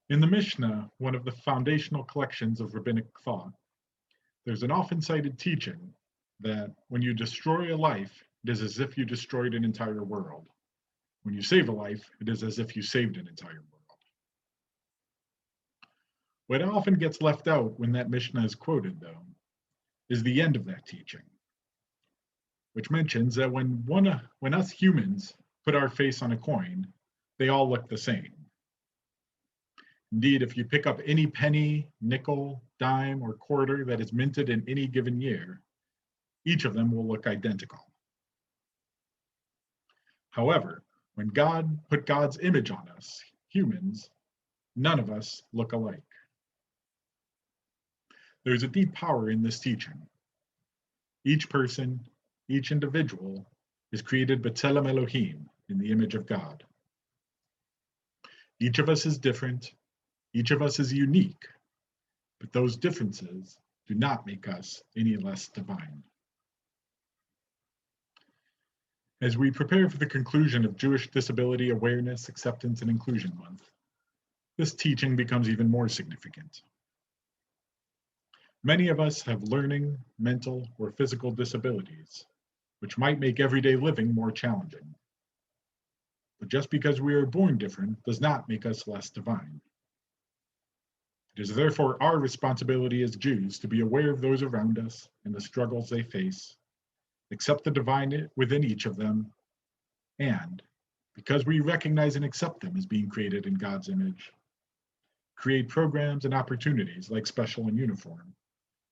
In the Mishnah, one of the foundational collections of rabbinic thought, there's an often cited teaching that when you destroy a life, it is as if you destroyed an entire world. When you save a life, it is as if you saved an entire world. What often gets left out when that Mishnah is quoted, though, is the end of that teaching, which mentions that when us humans put our face on a coin, they all look the same. Indeed, if you pick up any penny, nickel, dime, or quarter that is minted in any given year, each of them will look identical. However, when God put God's image on us, humans, none of us look alike. There's a deep power in this teaching. Each person, each individual is created b'tselem Elohim, in the image of God. Each of us is different, each of us is unique, but those differences do not make us any less divine. As we prepare for the conclusion of Jewish Disability Awareness, Acceptance, and Inclusion Month, this teaching becomes even more significant. Many of us have learning, mental, or physical disabilities, which might make everyday living more challenging. But just because we are born different does not make us less divine. It is therefore our responsibility as Jews to be aware of those around us and the struggles they face, accept the divine within each of them, and, because we recognize and accept them as being created in God's image, create programs and opportunities like Special and Uniform,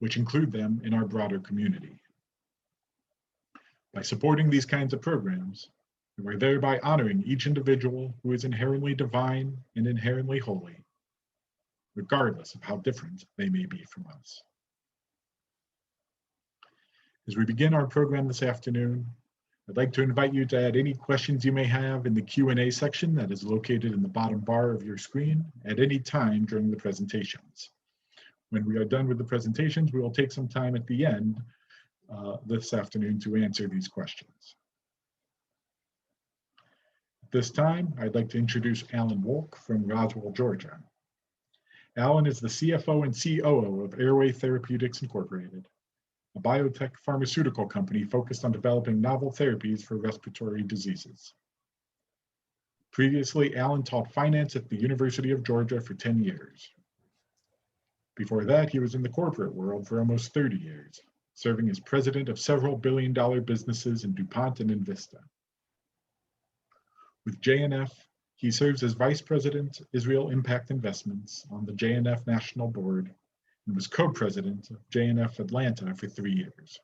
which include them in our broader community. By supporting these kinds of programs, we are thereby honoring each individual who is inherently divine and inherently holy, regardless of how different they may be from us. As we begin our program this afternoon, I'd like to invite you to add any questions you may have in the Q&A section that is located in the bottom bar of your screen at any time during the presentations. When we are done with the presentations, we will take some time at the end this afternoon to answer these questions. At this time, I'd like to introduce Alan Wolk from Roswell, Georgia. Alan is the CFO and COO of Airway Therapeutics Incorporated, a biotech pharmaceutical company focused on developing novel therapies for respiratory diseases. Previously, Alan taught finance at the University of Georgia for 10 years. Before that, he was in the corporate world for almost 30 years, serving as president of several billion-dollar businesses in DuPont and Invista. With JNF, he serves as Vice President, Israel Impact Investments on the JNF National Board and was co-president of JNF Atlanta for 3 years.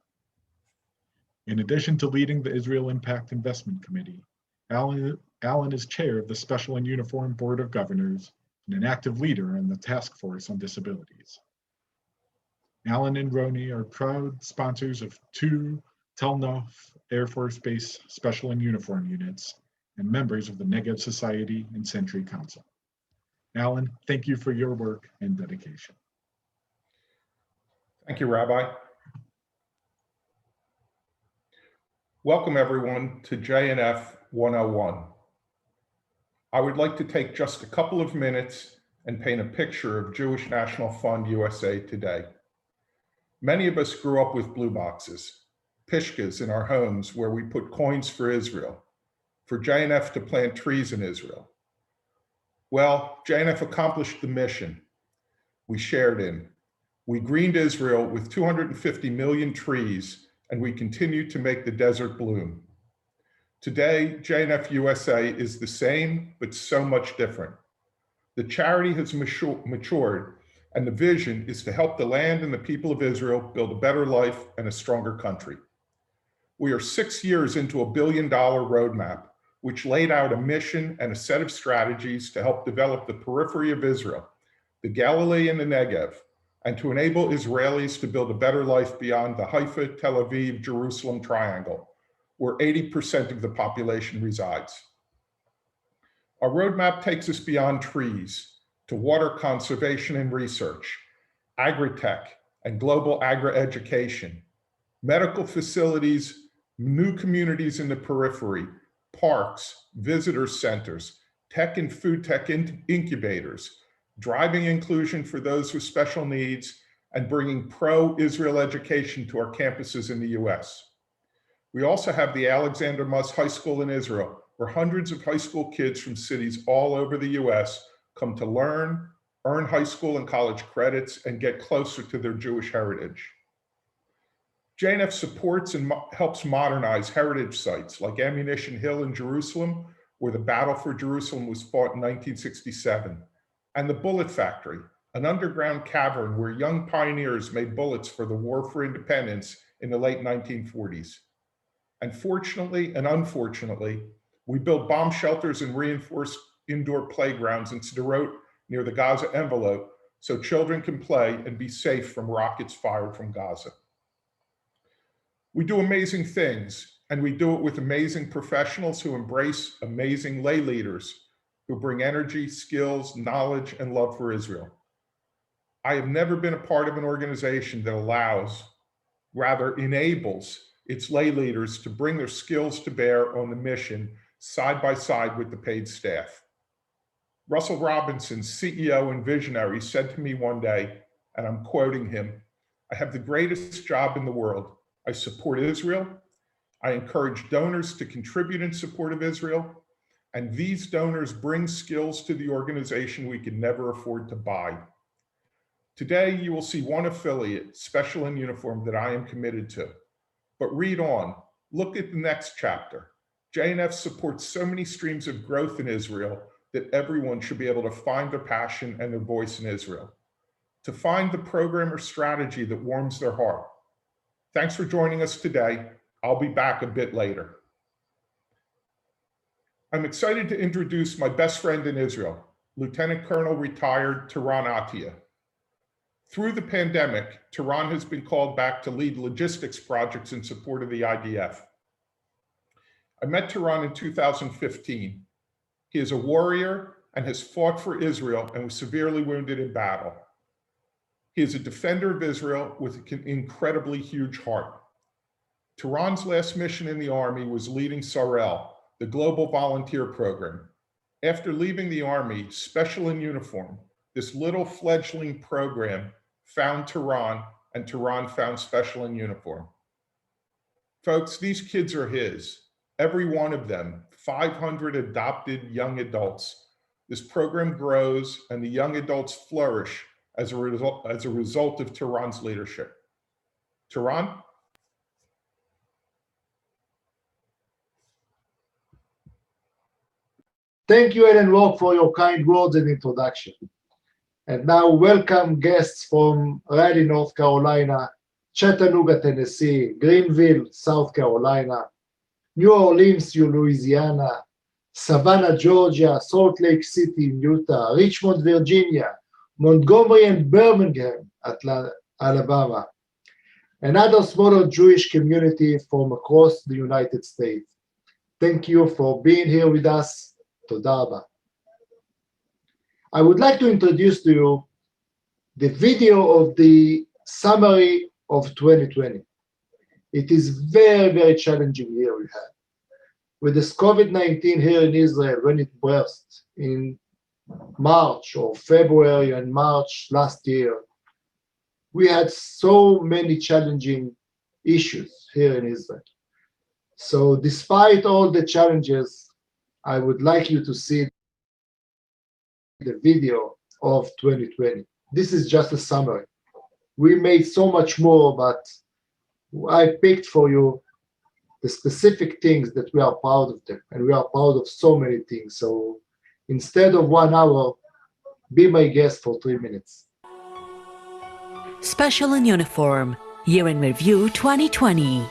In addition to leading the Israel Impact Investment Committee, Alan is chair of the Special and Uniform Board of Governors and an active leader in the Task Force on Disabilities. Alan and Roni are proud sponsors of 2 Tel Nof Air Force Base Special and Uniform Units and members of the Negev Society and Century Council. Alan, thank you for your work and dedication. Thank you, Rabbi. Welcome, everyone, to JNF 101. I would like to take just a couple of minutes and paint a picture of Jewish National Fund USA today. Many of us grew up with blue boxes, pishkas in our homes where we put coins for Israel, for JNF to plant trees in Israel. Well, JNF accomplished the mission we shared in. We greened Israel with 250 million trees, and we continue to make the desert bloom. Today, JNF USA is the same, but so much different. The charity has matured, and the vision is to help the land and the people of Israel build a better life and a stronger country. We are 6 years into a $1 billion roadmap, which laid out a mission and a set of strategies to help develop the periphery of Israel, the Galilee and the Negev, and to enable Israelis to build a better life beyond the Haifa, Tel Aviv, Jerusalem triangle, where 80% of the population resides. Our roadmap takes us beyond trees to water conservation and research, agri-tech and global agri-education, medical facilities, new communities in the periphery, parks, visitor centers, tech and food tech incubators, driving inclusion for those with special needs, and bringing pro-Israel education to our campuses in the US. We also have the Alexander Muss High School in Israel, where hundreds of high school kids from cities all over the US come to learn, earn high school and college credits, and get closer to their Jewish heritage. JNF supports and helps modernize heritage sites like Ammunition Hill in Jerusalem, where the battle for Jerusalem was fought in 1967, and the Bullet Factory, an underground cavern where young pioneers made bullets for the War for Independence in the late 1940s. And fortunately and unfortunately, we built bomb shelters and reinforced indoor playgrounds in Sderot near the Gaza envelope so children can play and be safe from rockets fired from Gaza. We do amazing things, and we do it with amazing professionals who embrace amazing lay leaders who bring energy, skills, knowledge, and love for Israel. I have never been a part of an organization that rather enables its lay leaders to bring their skills to bear on the mission side by side with the paid staff. Russell Robinson, CEO and visionary, said to me one day, and I'm quoting him, "I have the greatest job in the world. I support Israel. I encourage donors to contribute in support of Israel. And these donors bring skills to the organization we can never afford to buy." Today, you will see one affiliate, Special in Uniform, that I am committed to. But read on, look at the next chapter. JNF supports so many streams of growth in Israel that everyone should be able to find their passion and their voice in Israel, to find the program or strategy that warms their heart. Thanks for joining us today. I'll be back a bit later. I'm excited to introduce my best friend in Israel, Lieutenant Colonel retired Tiran Atiyah. Through the pandemic, Tiran has been called back to lead logistics projects in support of the IDF. I met Tiran in 2015. He is a warrior and has fought for Israel and was severely wounded in battle. He is a defender of Israel with an incredibly huge heart. Tiran's last mission in the Army was leading Sarel, the global volunteer program. After leaving the Army, Special in Uniform, this little fledgling program, found Tiran, and Tiran found Special in Uniform. Folks, these kids are his, every one of them, 500 adopted young adults. This program grows and the young adults flourish as a result of Tiran's leadership. Tiran? Thank you, Ellen Wolk, for your kind words and introduction. And now welcome guests from Raleigh, North Carolina, Chattanooga, Tennessee, Greenville, South Carolina, New Orleans, Louisiana, Savannah, Georgia, Salt Lake City, Utah, Richmond, Virginia, Montgomery and Birmingham, Alabama, and other smaller Jewish community from across the United States. Thank you for being here with us. Toda raba. I would like to introduce to you the video of the summary of 2020. It is very, very challenging year we had. With this COVID-19 here in Israel, when it burst in March or February and March last year, we had so many challenging issues here in Israel. So despite all the challenges, I would like you to see the video of 2020. This is just a summary. We made so much more, but I picked for you the specific things that we are proud of them, and we are proud of so many things. So instead of 1 hour, be my guest for 3 minutes. Special in Uniform, Year in Review 2020.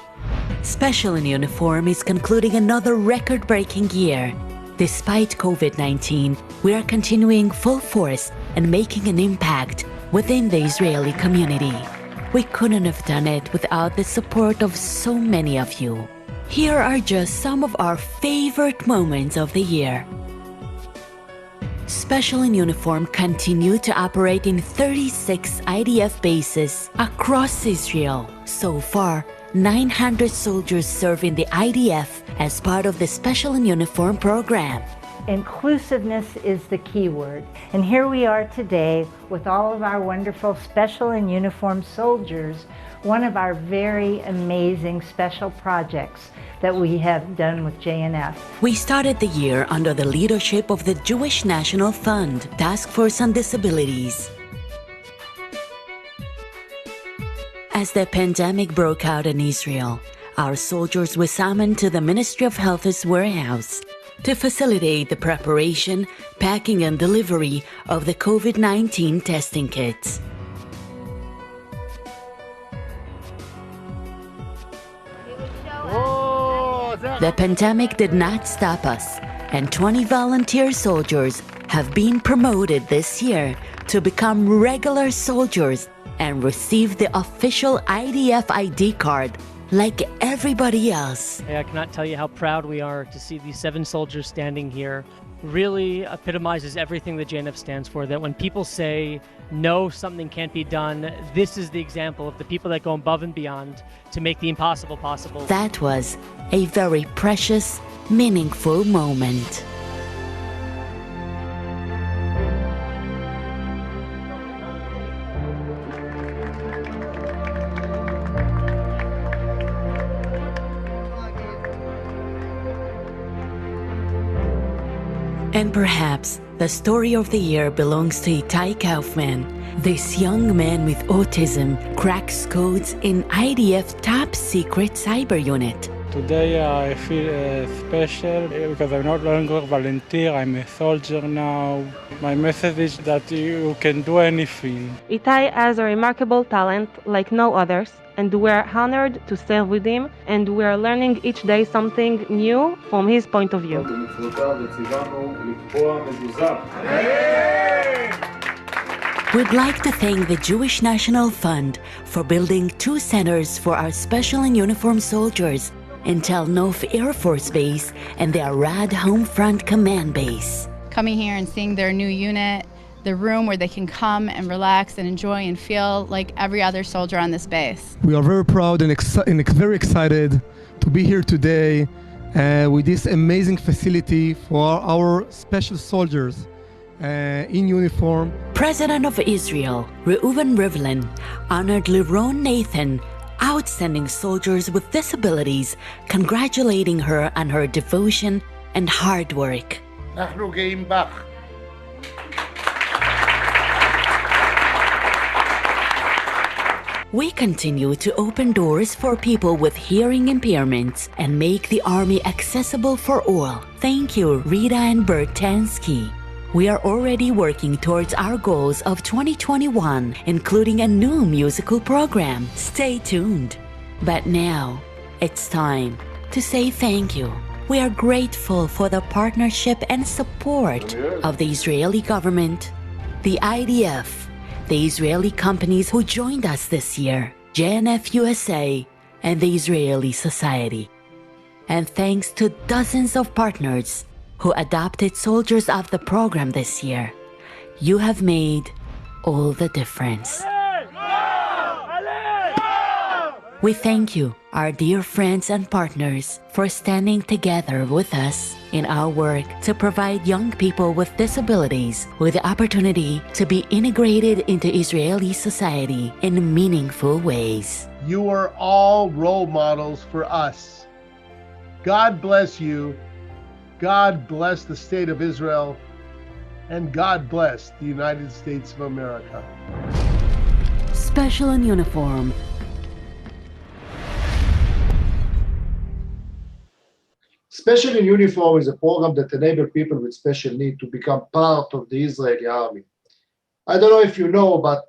Special in Uniform is concluding another record-breaking year. Despite COVID-19, we are continuing full force and making an impact within the Israeli community. We couldn't have done it without the support of so many of you. Here are just some of our favorite moments of the year. Special in Uniform continued to operate in 36 IDF bases across Israel. So far, 900 soldiers serve in the IDF as part of the Special in Uniform program. Inclusiveness is the key word. And here we are today with all of our wonderful special and uniformed soldiers, one of our very amazing special projects that we have done with JNF. We started the year under the leadership of the Jewish National Fund, Task Force on Disabilities. As the pandemic broke out in Israel, our soldiers were summoned to the Ministry of Health's warehouse to facilitate the preparation, packing, and delivery of the COVID-19 testing kits. The pandemic did not stop us, and 20 volunteer soldiers have been promoted this year to become regular soldiers and receive the official IDF ID card like everybody else. I cannot tell you how proud we are to see these 7 soldiers standing here. Really epitomizes everything that JNF stands for, that when people say, no, something can't be done, this is the example of the people that go above and beyond to make the impossible possible. That was a very precious, meaningful moment. And perhaps the story of the year belongs to Itai Kaufman. This young man with autism cracks codes in IDF top secret cyber unit. Today I feel special because I'm not longer volunteer, I'm a soldier now. My message is that you can do anything. Itai has a remarkable talent like no others, and we're honored to serve with him, and we're learning each day something new from his point of view. We'd like to thank the Jewish National Fund for building 2 centers for our special and uniformed soldiers in Tel Nof Air Force Base and the Arad Home Front Command Base. Coming here and seeing their new unit, the room where they can come and relax and enjoy and feel like every other soldier on this base. We are very proud and very excited to be here today with this amazing facility for our special soldiers in uniform. President of Israel, Reuven Rivlin, honored Liron Nathan, outstanding soldiers with disabilities, congratulating her on her devotion and hard work. אנחנו גאים בך. We continue to open doors for people with hearing impairments and make the Army accessible for all. Thank you, Rita and Bert Tansky. We are already working towards our goals of 2021, including a new musical program. Stay tuned. But now, it's time to say thank you. We are grateful for the partnership and support of the Israeli government, the IDF, the Israeli companies who joined us this year, JNF USA, and the Israeli Society. And thanks to dozens of partners who adopted soldiers of the program this year, you have made all the difference. We thank you, our dear friends and partners, for standing together with us in our work to provide young people with disabilities with the opportunity to be integrated into Israeli society in meaningful ways. You are all role models for us. God bless you. God bless the state of Israel, and God bless the United States of America. Special in uniform. Special in Uniform is a program that enables people with special need to become part of the Israeli army. I don't know if you know, but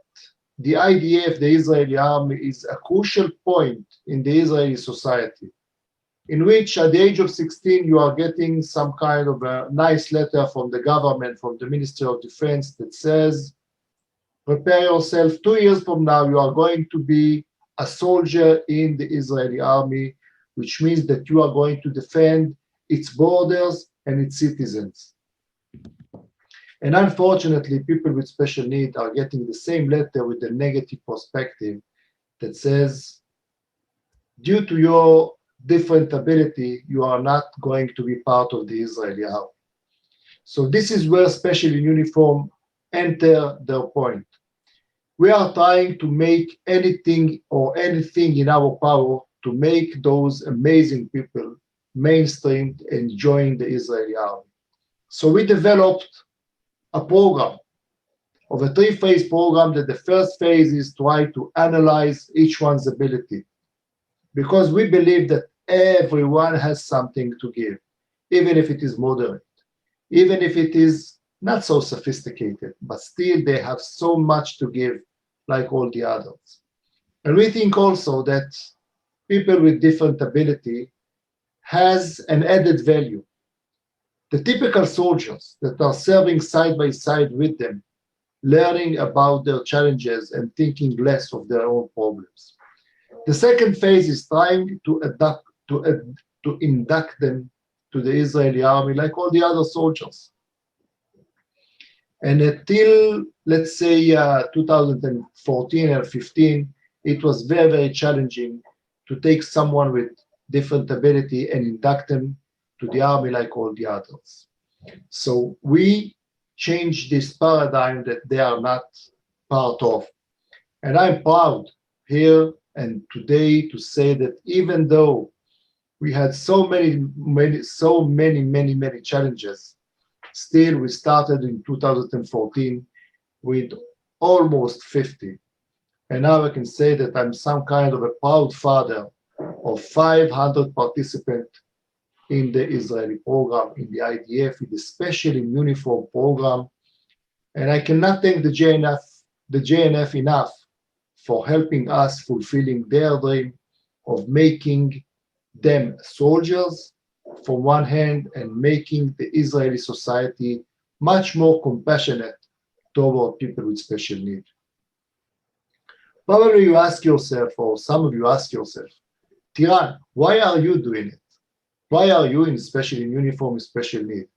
the IDF, the Israeli army, is a crucial point in the Israeli society, in which at the age of 16, you are getting some kind of a nice letter from the government, from the Ministry of Defense that says, prepare yourself, 2 years from now, you are going to be a soldier in the Israeli army, which means that you are going to defend its borders and its citizens. And unfortunately, people with special needs are getting the same letter with a negative perspective that says, due to your different ability, you are not going to be part of the Israeli army. So this is where special in uniform enter their point. We are trying to make anything in our power to make those amazing people mainstreamed and join the Israeli army. So we developed a program of a three-phase program that the first phase is try to analyze each one's ability, because we believe that everyone has something to give, even if it is moderate, even if it is not so sophisticated, but still they have so much to give like all the others. And we think also that people with different ability has an added value. The typical soldiers that are serving side by side with them, learning about their challenges and thinking less of their own problems. The second phase is trying to induct them to the Israeli army like all the other soldiers. And until, let's say, 2014 or 15, it was very, very challenging to take someone with different ability and induct them to the army like all the others. So we changed this paradigm that they are not part of. And I'm proud here and today to say that even though we had so many challenges, still we started in 2014 with almost 50. And now I can say that I'm some kind of a proud father of 500 participants in the Israeli program, in the IDF, in the special in uniform program. And I cannot thank the JNF enough for helping us fulfilling their dream of making them soldiers from one hand and making the Israeli society much more compassionate toward people with special needs. Probably you ask yourself, or some of you ask yourself, Tiran, why are you doing it? Why are you in special in uniform with special need?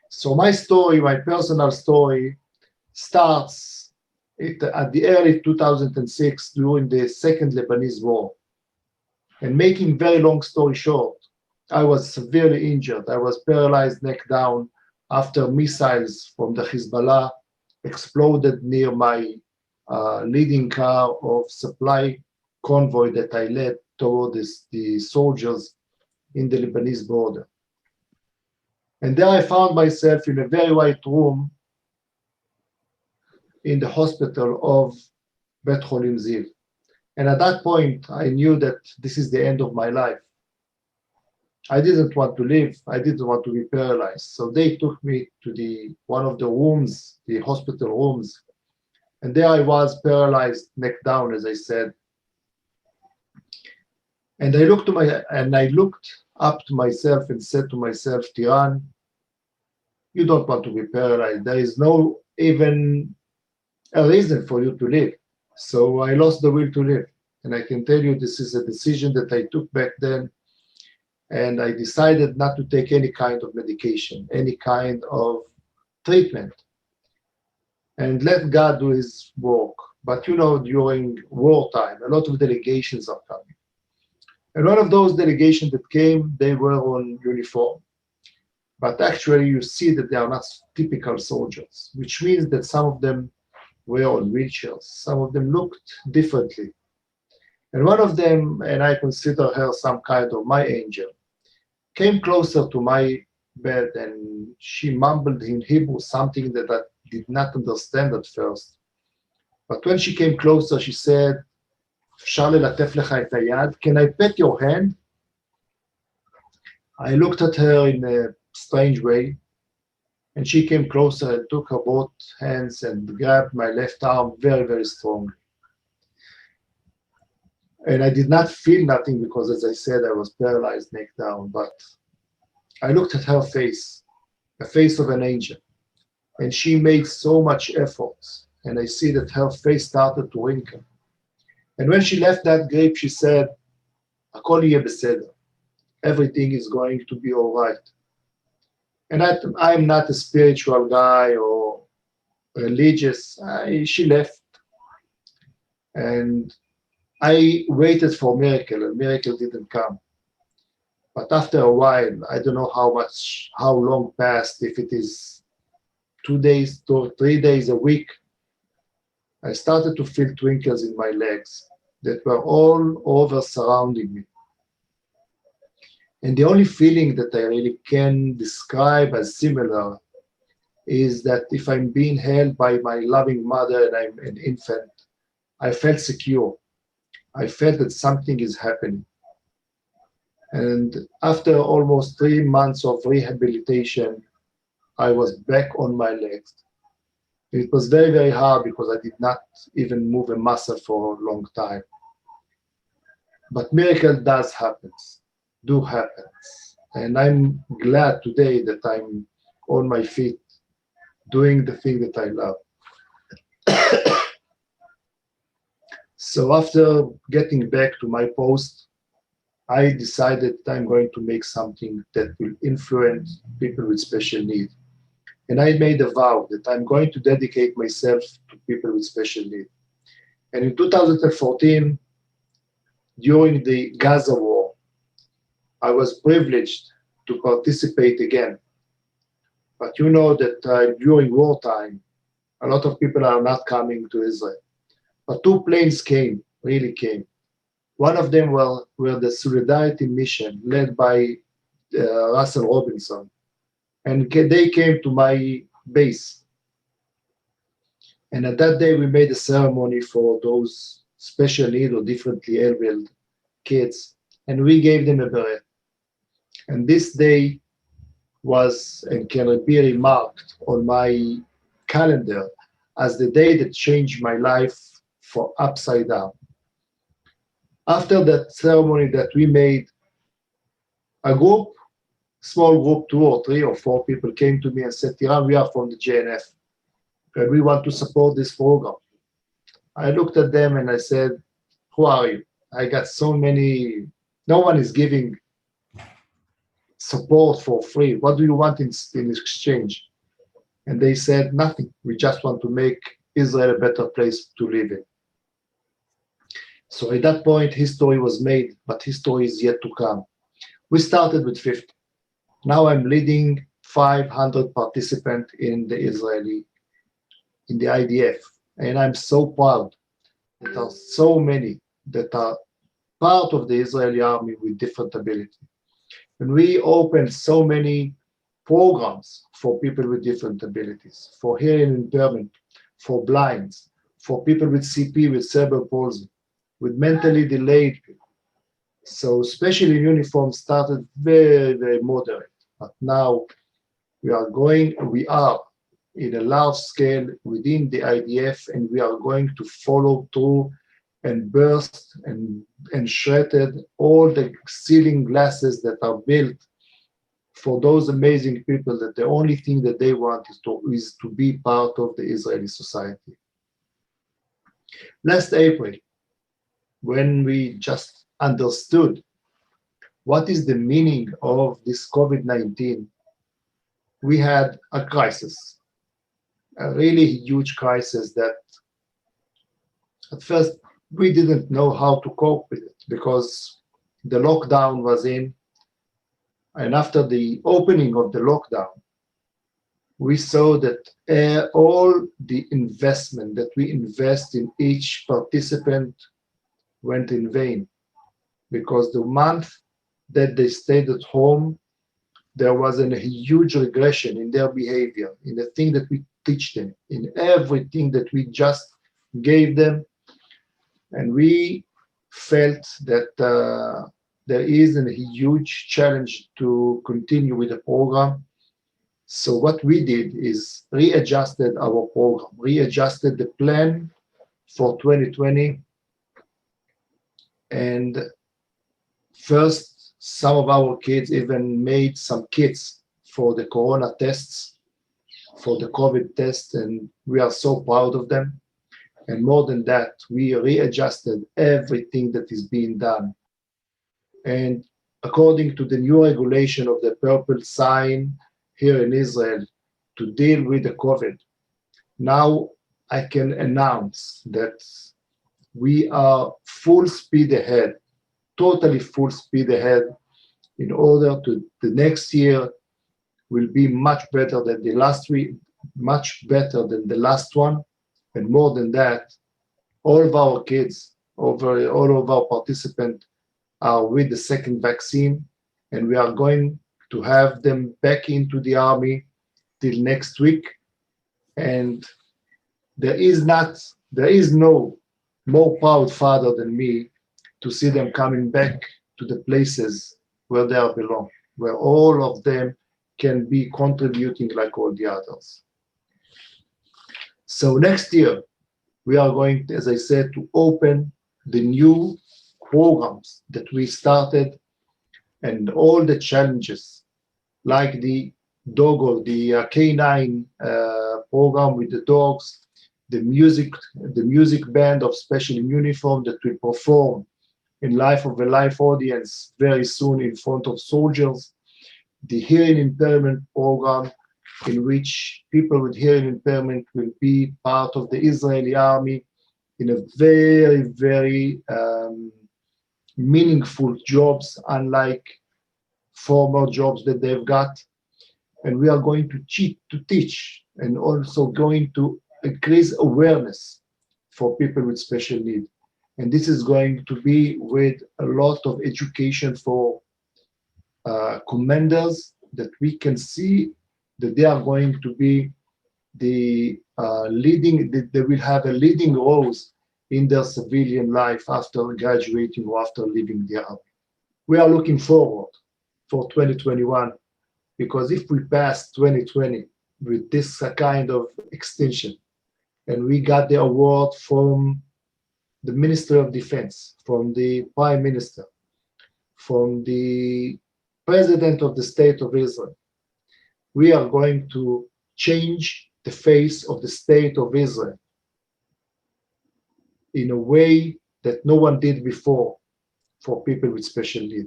So my story, my personal story, starts at the early 2006 during the Second Lebanese War. And making very long story short, I was severely injured. I was paralyzed neck down after missiles from the Hezbollah exploded near my leading car of supply convoy that I led toward the soldiers in the Lebanese border. And there I found myself in a very white room in the hospital of Bet Holim Ziv. And at that point, I knew that this is the end of my life. I didn't want to live. I didn't want to be paralyzed. So they took me to one of the rooms, the hospital rooms. And there I was paralyzed, neck down, as I said. And I looked up to myself and said to myself, Tiran, you don't want to be paralyzed. There is no even a reason for you to live. So I lost the will to live. And I can tell you this is a decision that I took back then. And I decided not to take any kind of medication, any kind of treatment, and let God do his work. But you know, during wartime, a lot of delegations are coming. And one of those delegations that came, they were on uniform. But actually you see that they are not typical soldiers, which means that some of them were on wheelchairs. Some of them looked differently. And one of them, and I consider her some kind of my angel, came closer to my bed and she mumbled in Hebrew something that I did not understand at first. But when she came closer, she said, "אפשר ללטף לך את היד? Can I pet your hand?" I looked at her in a strange way, and she came closer and took her both hands and grabbed my left arm very, very strongly. And I did not feel nothing because, as I said, I was paralyzed neck down. But I looked at her face, the face of an angel, and she made so much effort. And I see that her face started to wrinkle. And when she left that grave, she said, "Hakol yeh beseder." Everything is going to be all right. And I'm not a spiritual guy or religious. She left. And I waited for a miracle. A miracle didn't come. But after a while, I don't know how long passed, if it is 2 days to 3 days a week, I started to feel twinkles in my legs that were all over surrounding me. And the only feeling that I really can describe as similar is that if I'm being held by my loving mother and I'm an infant, I felt secure. I felt that something is happening. And after almost 3 months of rehabilitation, I was back on my legs. It was very, very hard because I did not even move a muscle for a long time. But miracle do happen. And I'm glad today that I'm on my feet doing the thing that I love. So after getting back to my post, I decided that I'm going to make something that will influence people with special needs. And I made a vow that I'm going to dedicate myself to people with special needs. And in 2014, during the Gaza war, I was privileged to participate again. But you know that during wartime, a lot of people are not coming to Israel. But 2 planes really came. One of them were the Solidarity Mission led by Russell Robinson. And they came to my base. And at that day, we made a ceremony for those special need or differently abled kids. And we gave them a beret. And this day was and can be remarked on my calendar as the day that changed my life for upside down. After that ceremony that we made, a small group, 2 or 3 or 4 people came to me and said, Tiran, we are from the JNF and we want to support this program. I looked at them and I said, who are you? I got so many, no one is giving support for free. What do you want in exchange? And they said, nothing. We just want to make Israel a better place to live in. So at that point, history was made, but history is yet to come. We started with 50. Now I'm leading 500 participants in the IDF. And I'm so proud that there are so many that are part of the Israeli army with different ability. And we opened so many programs for people with different abilities, for hearing impairment, for blinds, for people with CP, with cerebral palsy, with mentally delayed people. So special in uniform started very, very moderate, but now we are in a large scale within the IDF, and we are going to follow through and burst and shredded all the ceiling glasses that are built for those amazing people that the only thing that they want is to be part of the Israeli society. Last April, when we just understood what is the meaning of this COVID-19, we had a crisis, a really huge crisis that at first we didn't know how to cope with it because the lockdown was in. And after the opening of the lockdown, we saw that all the investment that we invest in each participant went in vain, because the month that they stayed at home, there was a huge regression in their behavior, in the thing that we teach them, in everything that we just gave them. And we felt that there is a huge challenge to continue with the program. So what we did is readjusted our program, readjusted the plan for 2020. And first, some of our kids even made some kits for the corona tests, for the COVID test, and we are so proud of them. And more than that, we readjusted everything that is being done. And according to the new regulation of the purple sign here in Israel to deal with the COVID, now I can announce that we are full speed ahead, totally full speed ahead in order to the next year will be much better than the last week, much better than the last one. And more than that, all of our kids, all of our participants are with the second vaccine, and we are going to have them back into the army till next week. And there is no more proud father than me to see them coming back to the places where they belong, where all of them can be contributing like all the others. So next year, we are going, as I said, to open the new programs that we started and all the challenges, like the dog, the canine program with the dogs, the music band of special uniform that will perform in life of a live audience very soon in front of soldiers, the hearing impairment program in which people with hearing impairment will be part of the Israeli army in a very, very meaningful jobs, unlike former jobs that they've got. And we are going to teach and also going to increase awareness for people with special need. And this is going to be with a lot of education for commanders, that we can see that they are going to be the leading, they will have a leading roles in their civilian life after graduating or after leaving the army. We are looking forward for 2021, because if we pass 2020 with this kind of extension, and we got the award from the Minister of Defense, from the Prime Minister, from the President of the State of Israel, we are going to change the face of the State of Israel in a way that no one did before for people with special need.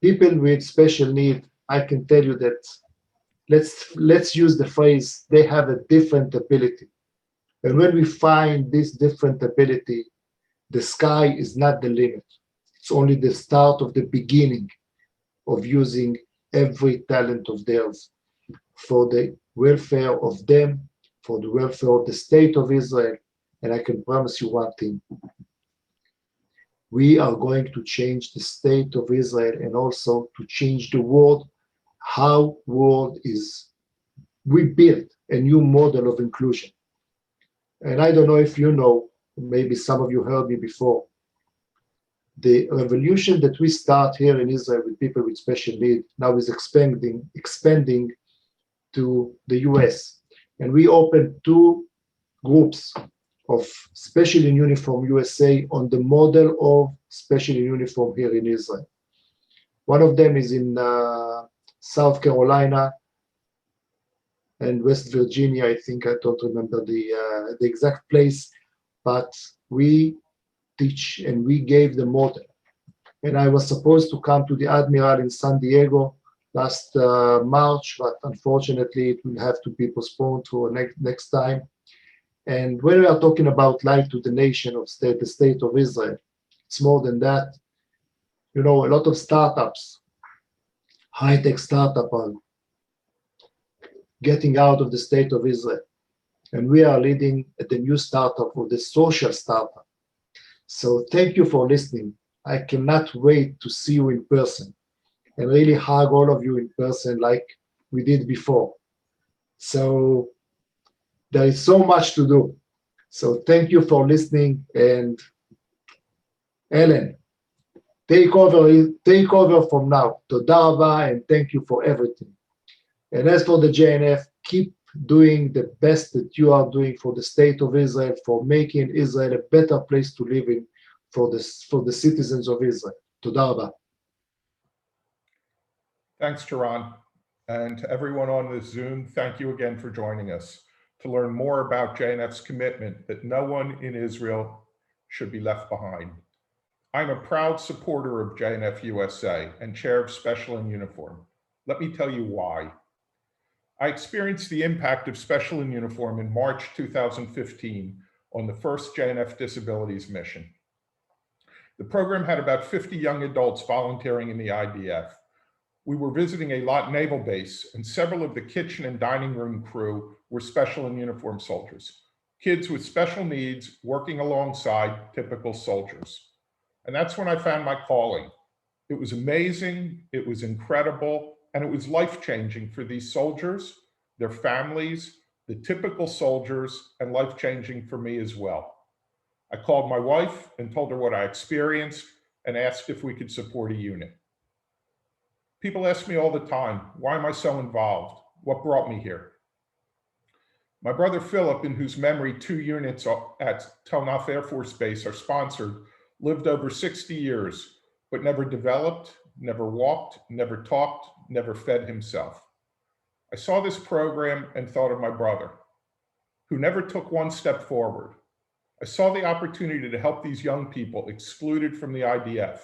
People with special need, I can tell you that, let's use the phrase, they have a different ability. And when we find this different ability, the sky is not the limit. It's only the start of the beginning of using every talent of theirs for the welfare of them, for the welfare of the State of Israel. And I can promise you one thing. We are going to change the State of Israel and also to change the world, how world is. We built a new model of inclusion. And I don't know if you know, maybe some of you heard me before, the revolution that we start here in Israel with people with special need now is expanding to the US. And we opened 2 groups of Special in Uniform USA on the model of Special in Uniform here in Israel. One of them is in South Carolina and West Virginia. I think, I don't remember the exact place, but we teach and we gave the model. And I was supposed to come to the Admiral in San Diego last March, but unfortunately it will have to be postponed for next time. And when we are talking about life to the nation of the State of Israel, it's more than that. You know, a lot of startups, high-tech startups are getting out of the State of Israel. And we are leading at the new startup of the social startup. So thank you for listening. I cannot wait to see you in person and really hug all of you in person like we did before. So there is so much to do. So thank you for listening, and Ellen, take over from now. Toda raba, and thank you for everything. And as for the JNF, keep doing the best that you are doing for the State of Israel, for making Israel a better place to live in for the citizens of Israel. Toda raba. Thanks, Taran. And to everyone on this Zoom, thank you again for joining us to learn more about JNF's commitment that no one in Israel should be left behind. I'm a proud supporter of JNF USA and chair of Special in Uniform. Let me tell you why. I experienced the impact of Special in Uniform in March 2015 on the first JNF Disabilities mission. The program had about 50 young adults volunteering in the IDF, We were visiting a Lot naval base, and several of the kitchen and dining room crew were special and uniform soldiers, kids with special needs working alongside typical soldiers. And that's when I found my calling. It was amazing, it was incredible, and it was life-changing for these soldiers, their families, the typical soldiers, and life-changing for me as well. I called my wife and told her what I experienced and asked if we could support a unit. People ask me all the time, why am I so involved? What brought me here? My brother Philip, in whose memory 2 units at Tel Naf Air Force Base are sponsored, lived over 60 years, but never developed, never walked, never talked, never fed himself. I saw this program and thought of my brother, who never took one step forward. I saw the opportunity to help these young people excluded from the IDF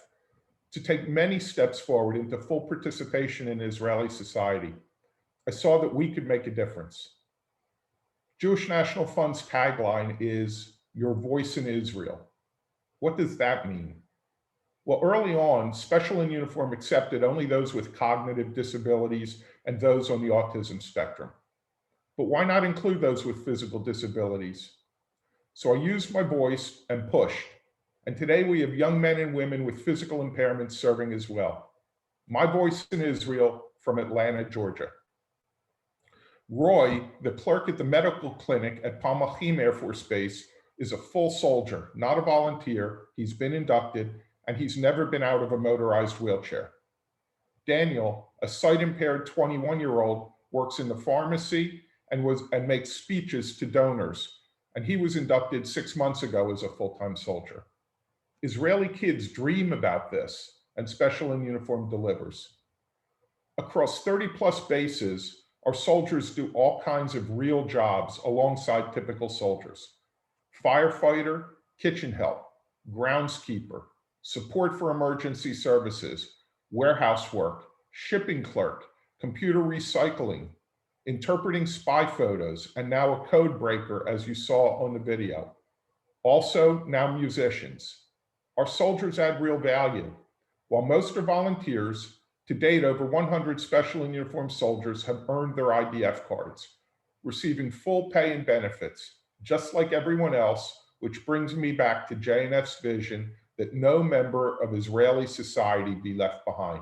to take many steps forward into full participation in Israeli society. I saw that we could make a difference. Jewish National Fund's tagline is, "Your voice in Israel." What does that mean? Well, early on, Special in Uniform accepted only those with cognitive disabilities and those on the autism spectrum. But why not include those with physical disabilities? So I used my voice and pushed. And today we have young men and women with physical impairments serving as well. My voice in Israel from Atlanta, Georgia. Roy, the clerk at the medical clinic at Palmachim Air Force Base, is a full soldier, not a volunteer. He's been inducted, and he's never been out of a motorized wheelchair. Daniel, a sight-impaired 21-year-old, works in the pharmacy and makes speeches to donors, and he was inducted 6 months ago as a full-time soldier. Israeli kids dream about this, and Special in Uniform delivers. Across 30-plus bases, our soldiers do all kinds of real jobs alongside typical soldiers. Firefighter, kitchen help, groundskeeper, support for emergency services, warehouse work, shipping clerk, computer recycling, interpreting spy photos, and now a code breaker, as you saw on the video. Also, now musicians. Our soldiers add real value. While most are volunteers, to date, over 100 Special and Uniform soldiers have earned their IDF cards, receiving full pay and benefits, just like everyone else, which brings me back to JNF's vision that no member of Israeli society be left behind.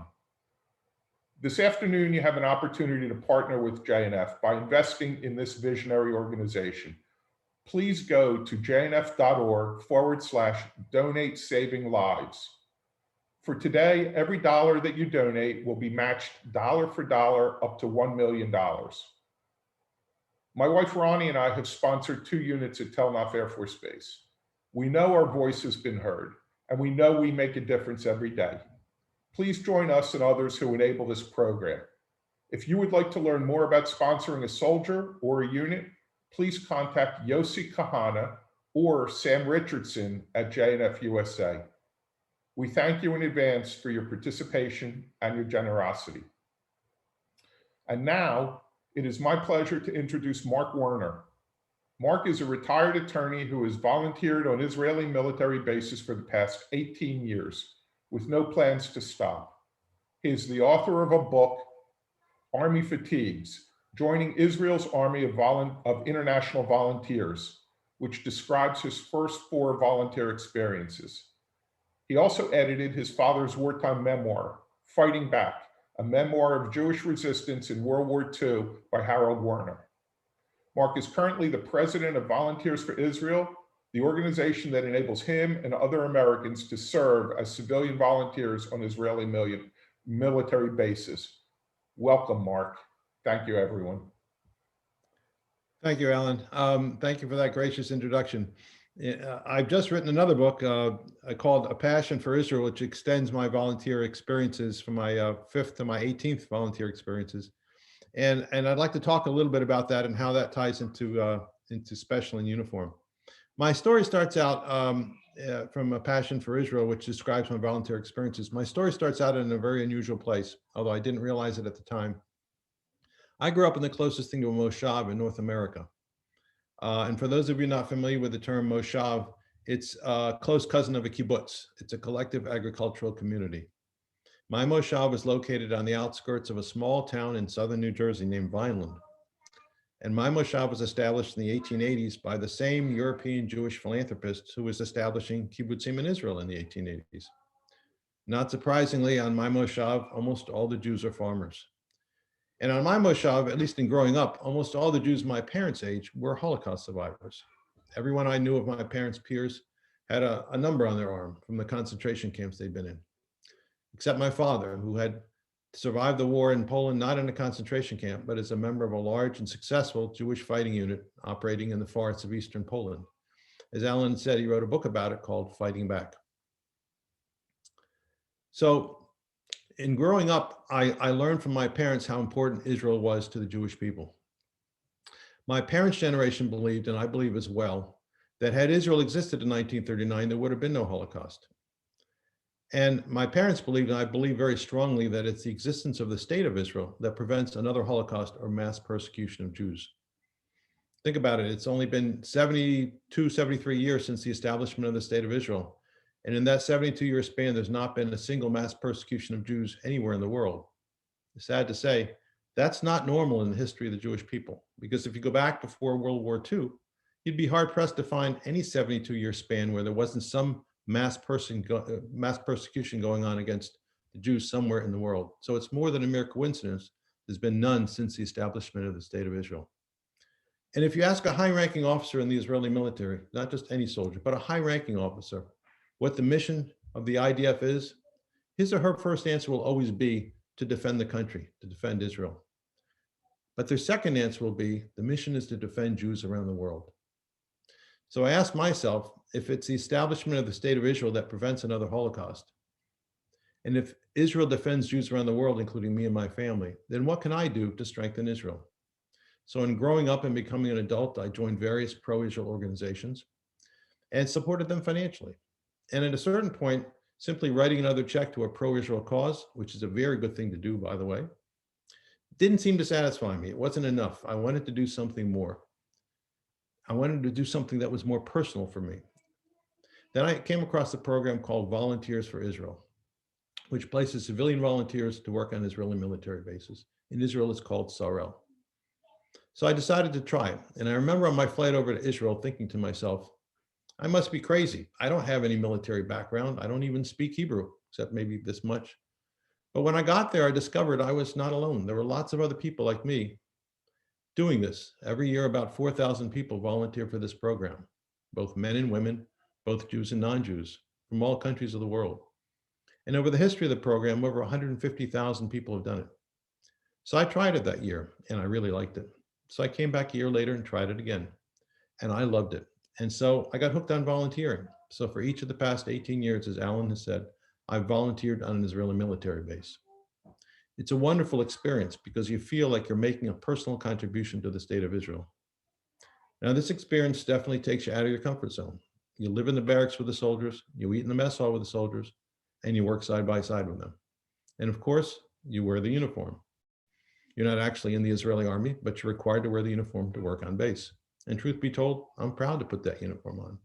This afternoon, you have an opportunity to partner with JNF by investing in this visionary organization. Please go to jnf.org/donate saving lives. For today, every dollar that you donate will be matched dollar for dollar up to $1 million. My wife Ronnie and I have sponsored 2 units at Tel Naf Air Force Base. We know our voice has been heard, and we know we make a difference every day. Please join us and others who enable this program. If you would like to learn more about sponsoring a soldier or a unit, please contact Yossi Kahana or Sam Richardson at JNF USA. We thank you in advance for your participation and your generosity. And now, it is my pleasure to introduce Mark Werner. Mark is a retired attorney who has volunteered on Israeli military bases for the past 18 years, with no plans to stop. He is the author of a book, Army Fatigues, Joining Israel's Army of International Volunteers, which describes his first 4 volunteer experiences. He also edited his father's wartime memoir, Fighting Back, a memoir of Jewish resistance in World War II by Harold Werner. Mark is currently the president of Volunteers for Israel, the organization that enables him and other Americans to serve as civilian volunteers on Israeli military bases. Welcome, Mark. Thank you, everyone. Thank you, Alan. Thank you for that gracious introduction. I've just written another book called A Passion for Israel, which extends my volunteer experiences from my 5th to my 18th volunteer experiences. And I'd like to talk a little bit about that and how that ties into Special in Uniform. My story starts out from A Passion for Israel, which describes my volunteer experiences. My story starts out in a very unusual place, although I didn't realize it at the time. I grew up in the closest thing to a moshav in North America. And for those of you not familiar with the term moshav, it's a close cousin of a kibbutz. It's a collective agricultural community. My moshav is located on the outskirts of a small town in southern New Jersey named Vineland. And my moshav was established in the 1880s by the same European Jewish philanthropist who was establishing kibbutzim in Israel in the 1880s. Not surprisingly, on my moshav, almost all the Jews are farmers. And on my moshav, at least in growing up, almost all the Jews my parents' age were Holocaust survivors. Everyone I knew of my parents' peers had a number on their arm from the concentration camps they'd been in, except my father, who had survived the war in Poland, not in a concentration camp, but as a member of a large and successful Jewish fighting unit operating in the forests of Eastern Poland. As Alan said, he wrote a book about it called Fighting Back. So in growing up, I learned from my parents how important Israel was to the Jewish people. My parents' generation believed, and I believe as well, that had Israel existed in 1939, there would have been no Holocaust. And my parents believed, and I believe very strongly, that it's the existence of the state of Israel that prevents another Holocaust or mass persecution of Jews. Think about it, it's only been 72, 73 years since the establishment of the state of Israel. And in that 72-year span, there's not been a single mass persecution of Jews anywhere in the world. It's sad to say, that's not normal in the history of the Jewish people, because if you go back before World War II, you'd be hard-pressed to find any 72-year span where there wasn't some mass persecution going on against the Jews somewhere in the world. So it's more than a mere coincidence. There's been none since the establishment of the state of Israel. And if you ask a high-ranking officer in the Israeli military, not just any soldier, but a high-ranking officer, what the mission of the IDF is, his or her first answer will always be to defend the country, to defend Israel. But their second answer will be, the mission is to defend Jews around the world. So I asked myself, if it's the establishment of the state of Israel that prevents another Holocaust, and if Israel defends Jews around the world, including me and my family, then what can I do to strengthen Israel? So in growing up and becoming an adult, I joined various pro-Israel organizations and supported them financially. And at a certain point, simply writing another check to a pro-Israel cause, which is a very good thing to do, by the way, didn't seem to satisfy me. It wasn't enough. I wanted to do something more. I wanted to do something that was more personal for me. Then I came across a program called Volunteers for Israel, which places civilian volunteers to work on Israeli military bases. In Israel, it's called Sarel. So I decided to try it. And I remember on my flight over to Israel thinking to myself, I must be crazy. I don't have any military background. I don't even speak Hebrew, except maybe this much. But when I got there, I discovered I was not alone. There were lots of other people like me doing this. Every year, about 4,000 people volunteer for this program, both men and women, both Jews and non-Jews, from all countries of the world. And over the history of the program, over 150,000 people have done it. So I tried it that year, and I really liked it. So I came back a year later and tried it again, and I loved it. And so I got hooked on volunteering. So for each of the past 18 years, as Alan has said, I've volunteered on an Israeli military base. It's a wonderful experience because you feel like you're making a personal contribution to the state of Israel. Now, this experience definitely takes you out of your comfort zone. You live in the barracks with the soldiers, you eat in the mess hall with the soldiers, and you work side by side with them. And of course, you wear the uniform. You're not actually in the Israeli army, but you're required to wear the uniform to work on base. And truth be told, I'm proud to put that uniform on.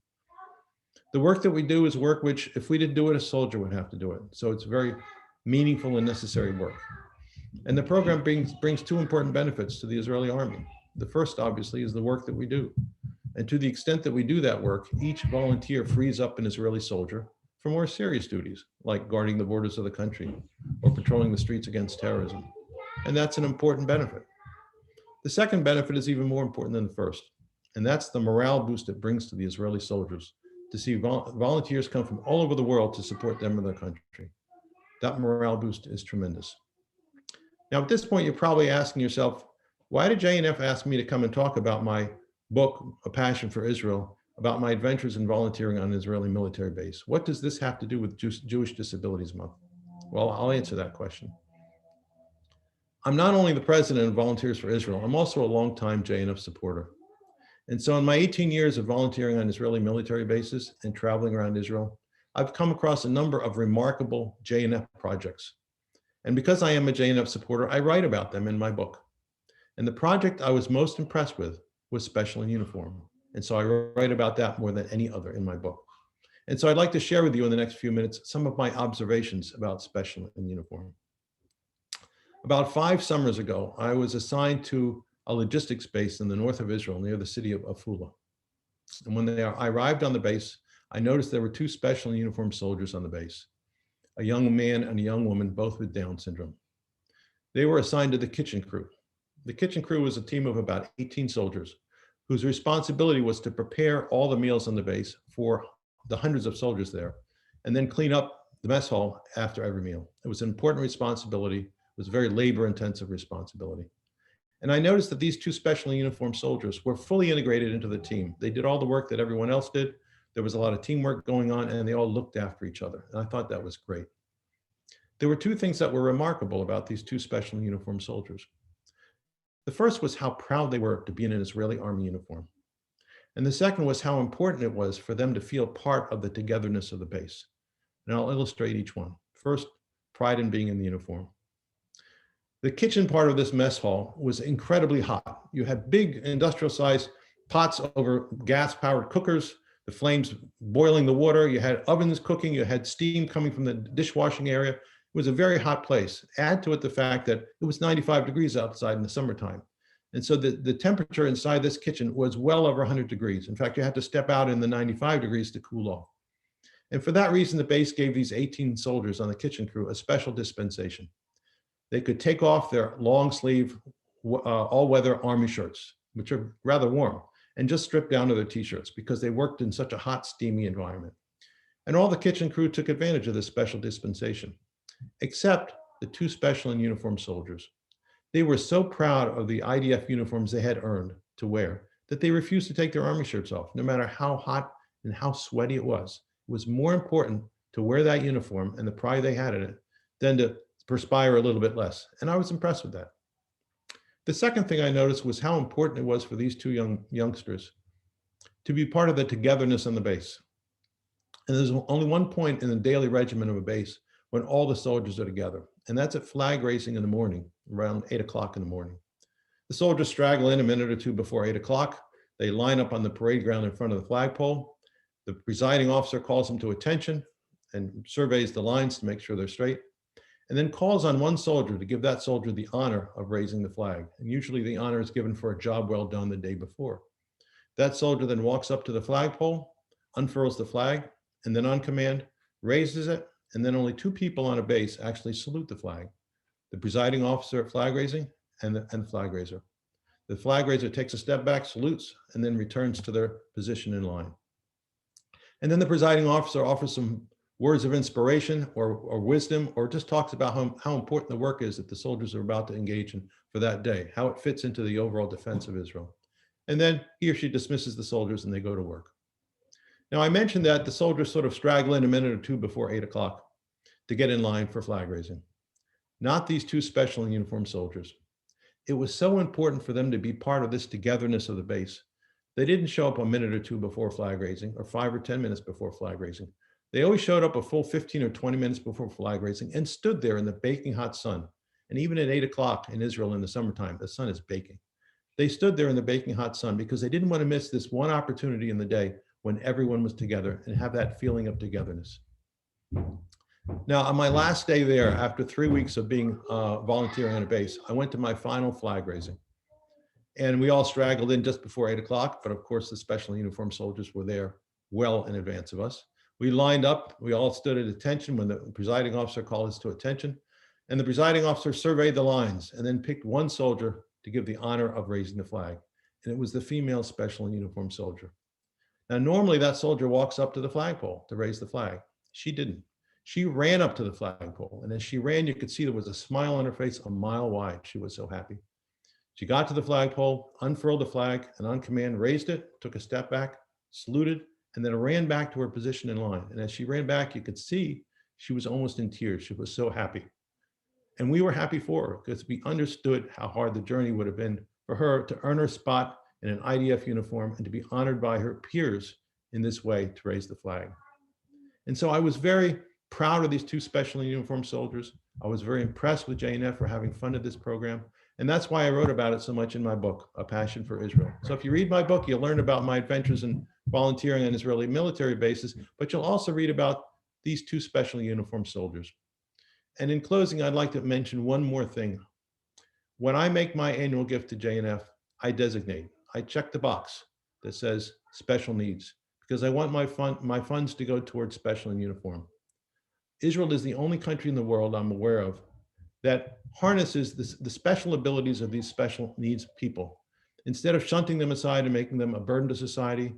The work that we do is work which, if we didn't do it, a soldier would have to do it. So it's very meaningful and necessary work. And the program brings two important benefits to the Israeli army. The first, obviously, is the work that we do. And to the extent that we do that work, each volunteer frees up an Israeli soldier for more serious duties, like guarding the borders of the country or patrolling the streets against terrorism. And that's an important benefit. The second benefit is even more important than the first. And that's the morale boost it brings to the Israeli soldiers to see volunteers come from all over the world to support them and their country. That morale boost is tremendous. Now, at this point, you're probably asking yourself, why did JNF ask me to come and talk about my book, A Passion for Israel, about my adventures in volunteering on an Israeli military base? What does this have to do with Jewish Disabilities Month? Well, I'll answer that question. I'm not only the president of Volunteers for Israel, I'm also a longtime JNF supporter. And so in my 18 years of volunteering on Israeli military bases and traveling around Israel, I've come across a number of remarkable JNF projects. And because I am a JNF supporter, I write about them in my book. And the project I was most impressed with was Special in Uniform. And so I write about that more than any other in my book. And so I'd like to share with you in the next few minutes some of my observations about special in uniform. About 5 summers ago, I was assigned to a logistics base in the north of Israel near the city of Afula. And when I arrived on the base, I noticed there were 2 special uniformed soldiers on the base, a young man and a young woman, both with Down syndrome. They were assigned to the kitchen crew. The kitchen crew was a team of about 18 soldiers whose responsibility was to prepare all the meals on the base for the hundreds of soldiers there, and then clean up the mess hall after every meal. It was an important responsibility. It was a very labor-intensive responsibility. And I noticed that these 2 specially uniformed soldiers were fully integrated into the team. They did all the work that everyone else did. There was a lot of teamwork going on, and they all looked after each other. And I thought that was great. There were 2 things that were remarkable about these 2 specially uniformed soldiers. The first was how proud they were to be in an Israeli army uniform. And the second was how important it was for them to feel part of the togetherness of the base. And I'll illustrate each one. First, pride in being in the uniform. The kitchen part of this mess hall was incredibly hot. You had big industrial-sized pots over gas-powered cookers, the flames boiling the water. You had ovens cooking. You had steam coming from the dishwashing area. It was a very hot place. Add to it the fact that it was 95 degrees outside in the summertime. And so the temperature inside this kitchen was well over 100 degrees. In fact, you had to step out in the 95 degrees to cool off. And for that reason, the base gave these 18 soldiers on the kitchen crew a special dispensation. They could take off their long sleeve, all-weather army shirts, which are rather warm, and just strip down to their t-shirts because they worked in such a hot, steamy environment. And all the kitchen crew took advantage of this special dispensation, except the 2 special and uniformed soldiers. They were so proud of the IDF uniforms they had earned to wear that they refused to take their army shirts off, no matter how hot and how sweaty it was. It was more important to wear that uniform and the pride they had in it than to perspire a little bit less. And I was impressed with that. The second thing I noticed was how important it was for these 2 youngsters to be part of the togetherness on the base. And there's only one point in the daily regimen of a base when all the soldiers are together, and that's at flag raising in the morning, around 8 o'clock in the morning. The soldiers straggle in a minute or 2 before 8 o'clock. They line up on the parade ground in front of the flagpole. The presiding officer calls them to attention and surveys the lines to make sure they're straight, and then calls on one soldier to give that soldier the honor of raising the flag. And usually the honor is given for a job well done the day before. That soldier then walks up to the flagpole, unfurls the flag, and then on command, raises it, and then only 2 people on a base actually salute the flag: the presiding officer at flag raising and the flag raiser. The flag raiser takes a step back, salutes, and then returns to their position in line. And then the presiding officer offers some words of inspiration or wisdom, or just talks about how important the work is that the soldiers are about to engage in for that day, how it fits into the overall defense of Israel. And then he or she dismisses the soldiers and they go to work. Now, I mentioned that the soldiers sort of straggle in a minute or 2 before 8 o'clock to get in line for flag raising. Not these 2 special and uniformed soldiers. It was so important for them to be part of this togetherness of the base. They didn't show up a minute or 2 before flag raising or 5 or 10 minutes before flag raising. They always showed up a full 15 or 20 minutes before flag raising and stood there in the baking hot sun. And even at 8 o'clock in Israel in the summertime, the sun is baking. They stood there in the baking hot sun because they didn't want to miss this one opportunity in the day when everyone was together and have that feeling of togetherness. Now, on my last day there, after 3 weeks of being volunteering on a base, I went to my final flag raising. And we all straggled in just before 8 o'clock, but of course the special uniformed soldiers were there well in advance of us. We lined up, we all stood at attention when the presiding officer called us to attention, and the presiding officer surveyed the lines and then picked one soldier to give the honor of raising the flag. And it was the female special uniformed soldier. Now, normally that soldier walks up to the flagpole to raise the flag. She didn't. She ran up to the flagpole, and as she ran, you could see there was a smile on her face a mile wide. She was so happy. She got to the flagpole, unfurled the flag, and on command raised it, took a step back, saluted, and then ran back to her position in line. And as she ran back, you could see she was almost in tears. She was so happy. And we were happy for her because we understood how hard the journey would have been for her to earn her spot in an IDF uniform and to be honored by her peers in this way to raise the flag. And so I was very proud of these 2 special uniformed soldiers. I was very impressed with JNF for having funded this program. And that's why I wrote about it so much in my book, A Passion for Israel. So if you read my book, you'll learn about my adventures in volunteering on Israeli military bases, but you'll also read about these two special uniformed soldiers. And in closing, I'd like to mention one more thing. When I make my annual gift to JNF, I designate, I check the box that says special needs, because I want my funds to go towards special and uniform. Israel is the only country in the world I'm aware of that harnesses the special abilities of these special needs people. Instead of shunting them aside and making them a burden to society,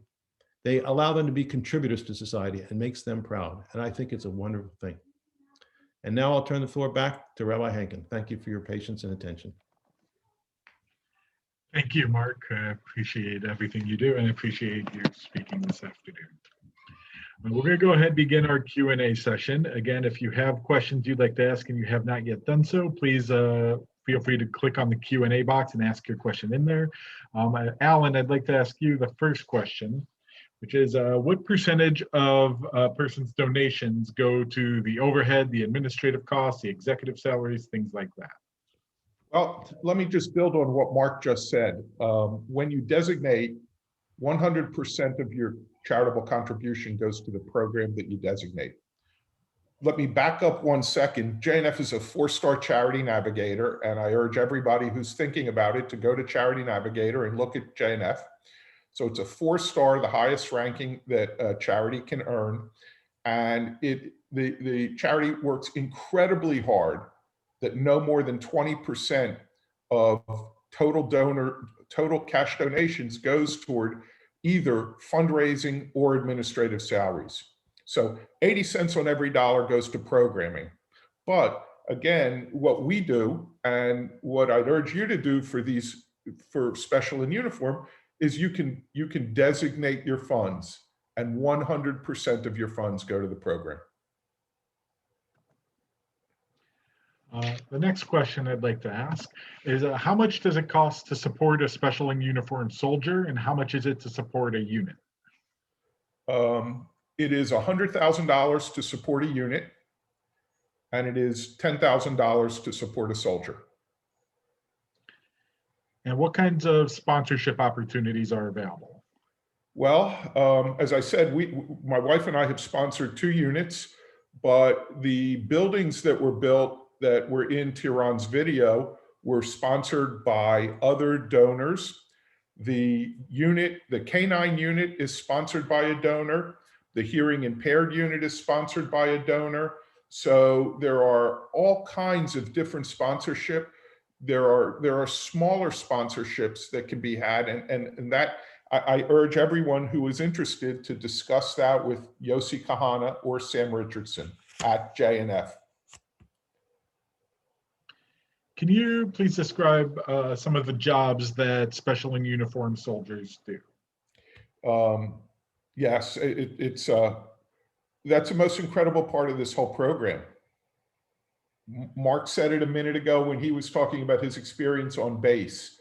they allow them to be contributors to society and makes them proud. And I think it's a wonderful thing. And now I'll turn the floor back to Rabbi Henkin. Thank you for your patience and attention. Thank you, Mark. I appreciate everything you do and appreciate you speaking this afternoon. We're going to go ahead and begin our Q&A session. Again, if you have questions you'd like to ask and you have not yet done so, please feel free to click on the Q&A box and ask your question in there. Alan, I'd like to ask you the first question, which is what percentage of a person's donations go to the overhead, the administrative costs, the executive salaries, things like that? Well, let me just build on what Mark just said. When you designate, 100% of your charitable contribution goes to the program that you designate. Let me back up 1 second. JNF is a 4-star Charity Navigator, and I urge everybody who's thinking about it to go to Charity Navigator and look at JNF. So it's a 4-star, the highest ranking that a charity can earn. And the charity works incredibly hard that no more than 20% of total cash donations goes toward either fundraising or administrative salaries. So 80 cents on every dollar goes to programming. But again, what we do and what I'd urge you to do for special and uniform is you can designate your funds and 100% of your funds go to the program. The next question I'd like to ask is how much does it cost to support a special and uniformed soldier, and how much is it to support a unit? It is $100,000 to support a unit, and it is $10,000 to support a soldier. And what kinds of sponsorship opportunities are available? Well, as I said, my wife and I have sponsored 2 units, but the buildings that were built that were in Tiran's video were sponsored by other donors. The K9 unit is sponsored by a donor. The hearing impaired unit is sponsored by a donor. So there are all kinds of different sponsorship. There are smaller sponsorships that can be had, and that I urge everyone who is interested to discuss that with Yossi Kahana or Sam Richardson at JNF. Can you please describe some of the jobs that special and uniformed soldiers do? Yes, that's the most incredible part of this whole program. Mark said it a minute ago when he was talking about his experience on base.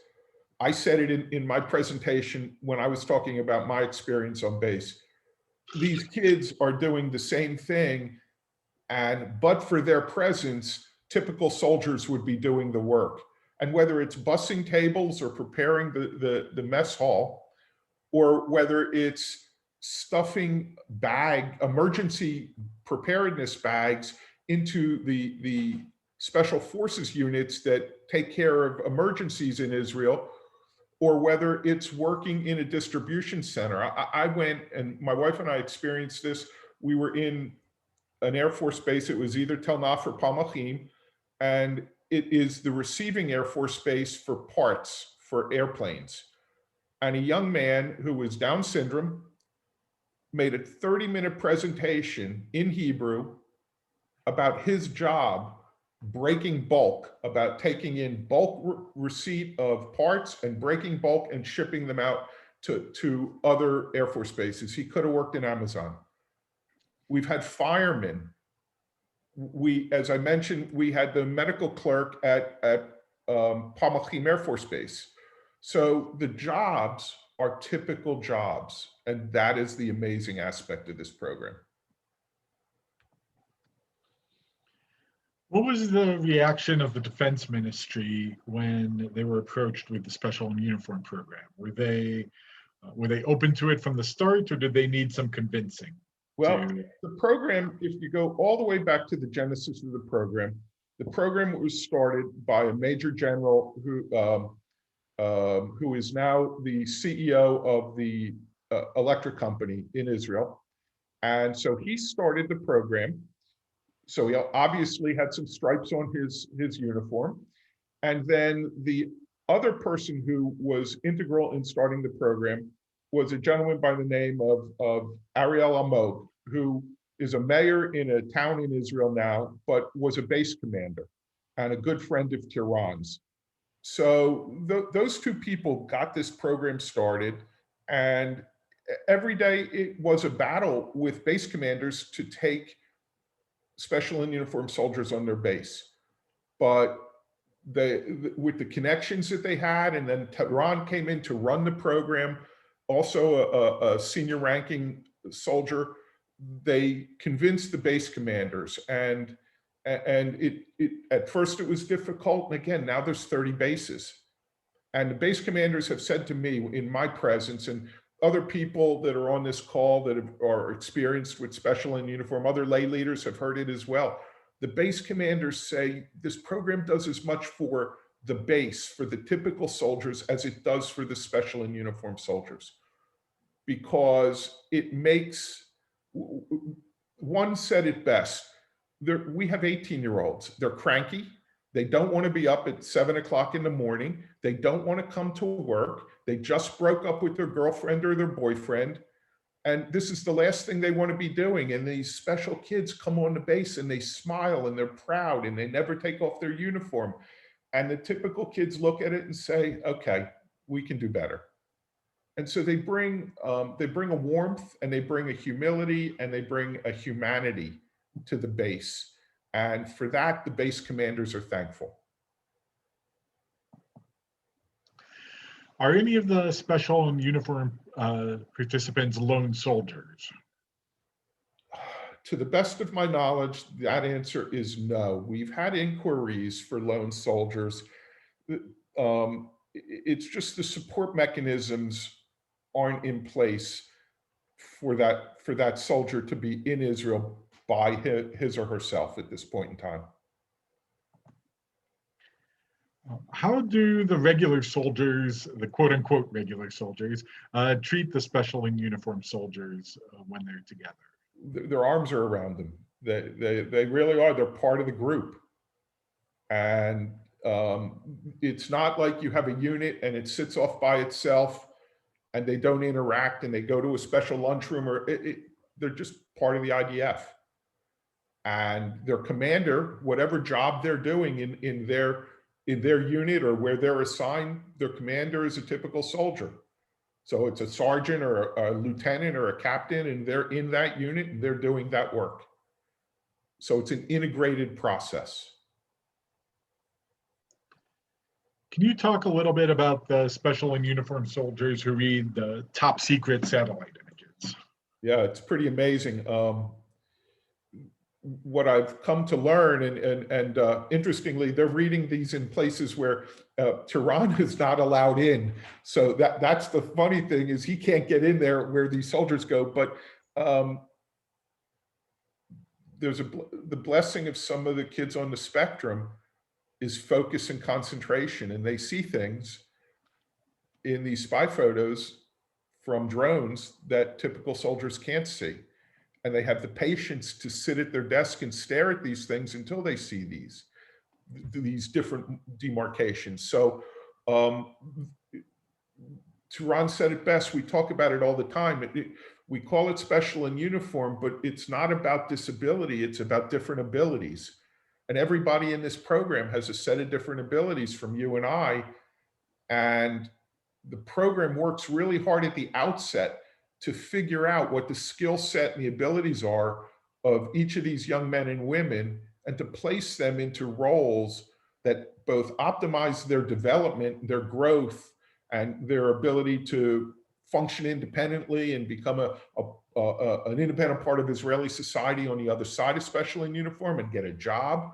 I said it in my presentation when I was talking about my experience on base. These kids are doing the same thing, but for their presence, typical soldiers would be doing the work. And whether it's bussing tables or preparing the mess hall, or whether it's stuffing emergency preparedness bags into the special forces units that take care of emergencies in Israel, or whether it's working in a distribution center. I went, and my wife and I experienced this. We were in an Air Force base. It was either Tel Naf or Palmachim, and it is the receiving Air Force base for parts for airplanes. And a young man who was Down syndrome made a 30-minute presentation in Hebrew about his job breaking bulk, about taking in bulk receipt of parts and breaking bulk and shipping them out to other Air Force bases. He could have worked in Amazon. We've had firemen. As I mentioned, we had the medical clerk at Palmachim Air Force Base. So the jobs are typical jobs, and that is the amazing aspect of this program. What was the reaction of the Defense Ministry when they were approached with the Special and Uniform program? Were they Were they open to it from the start, or did they need some convincing? Well, the program, if you go all the way back to the genesis of the program was started by a major general who is now the CEO of the electric company in Israel. And so he started the program. So he obviously had some stripes on his uniform. And then the other person who was integral in starting the program was a gentleman by the name of Ariel Almog, who is a mayor in a town in Israel now, but was a base commander and a good friend of Tehran's. So those two people got this program started, and every day it was a battle with base commanders to take special and uniformed soldiers on their base. But with the connections that they had, and then Tehran came in to run the program, also a senior ranking soldier, they convinced the base commanders, and it at first it was difficult, and again now there's 30 bases, and the base commanders have said to me in my presence, and other people that are on this call that are experienced with special and uniform, other lay leaders have heard it as well. The base commanders say this program does as much for the base, for the typical soldiers, as it does for the special and uniform soldiers, because it makes, one said it best, we have 18-year-olds. They're cranky. They don't want to be up at 7 o'clock in the morning. They don't want to come to work. They just broke up with their girlfriend or their boyfriend. And this is the last thing they want to be doing. And these special kids come on the base and they smile and they're proud and they never take off their uniform. And the typical kids look at it and say, okay, we can do better. And so they bring a warmth, and they bring a humility, and they bring a humanity to the base. And for that, the base commanders are thankful. Are any of the special and uniform participants lone soldiers? To the best of my knowledge, that answer is no. We've had inquiries for lone soldiers. It's just the support mechanisms aren't in place for that soldier to be in Israel by his or herself at this point in time. How do the regular soldiers, the quote unquote regular soldiers, treat the special and uniform soldiers when they're together? Their arms are around them. They really are. They're part of the group. And it's not like you have a unit and it sits off by itself and they don't interact and they go to a special lunchroom, or they're just part of the IDF. And their commander, whatever job they're doing in their unit or where they're assigned, their commander is a typical soldier. So it's a sergeant or a lieutenant or a captain, and they're in that unit and they're doing that work. So it's an integrated process. Can you talk a little bit about the special and uniform soldiers who read the top secret satellite images? Yeah, it's pretty amazing. What I've come to learn, and interestingly, they're reading these in places where Tehran is not allowed in. So that's the funny thing, is he can't get in there where these soldiers go. But there's the blessing of some of the kids on the spectrum is focus and concentration, and they see things in these spy photos from drones that typical soldiers can't see. And they have the patience to sit at their desk and stare at these things until they see these different demarcations. So Tehran said it best. We talk about it all the time. We call it special and uniform, but it's not about disability. It's about different abilities. And everybody in this program has a set of different abilities from you and I. And the program works really hard at the outset to figure out what the skill set and the abilities are of each of these young men and women, and to place them into roles that both optimize their development, their growth, and their ability to function independently and become an independent part of Israeli society on the other side of special and uniform and get a job.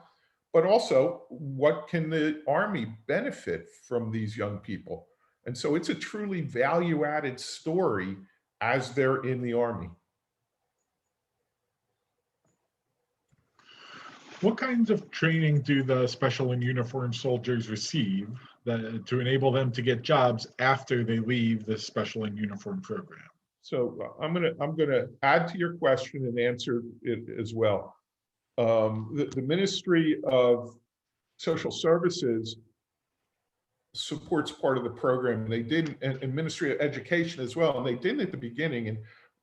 But also, what can the Army benefit from these young people? And so it's a truly value-added story as they're in the Army. What kinds of training do the special and uniform soldiers receive to enable them to get jobs after they leave the special and uniform program? So I'm gonna add to your question and answer it as well. The Ministry of Social Services supports part of the program. They did, and Ministry of Education as well, and they didn't at the beginning.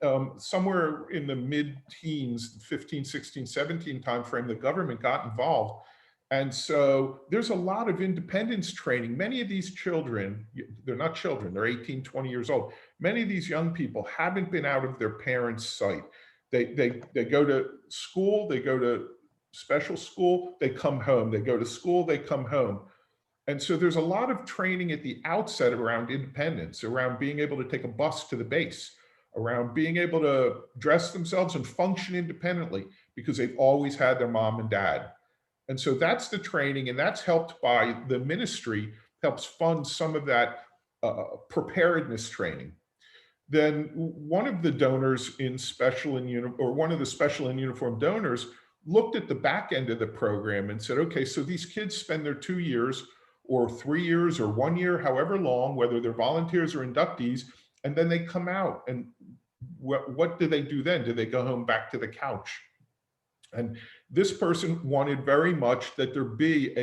And somewhere in the mid-teens, 15, 16, 17 timeframe, the government got involved. And so there's a lot of independence training. Many of these children, they're not children, they're 18, 20 years old. Many of these young people haven't been out of their parents' sight. They go to school, they go to special school, they come home. They go to school, they come home. And so there's a lot of training at the outset around independence, around being able to take a bus to the base, around being able to dress themselves and function independently because they've always had their mom and dad. And so that's the training, and that's helped by the ministry, helps fund some of that preparedness training. Then one of the donors in special and one of the special and uniform donors looked at the back end of the program and said, okay, so these kids spend their 2 years or 3 years or 1 year, however long, whether they're volunteers or inductees, and then they come out, and what do they do then? Do they go home back to the couch? And this person wanted very much that there be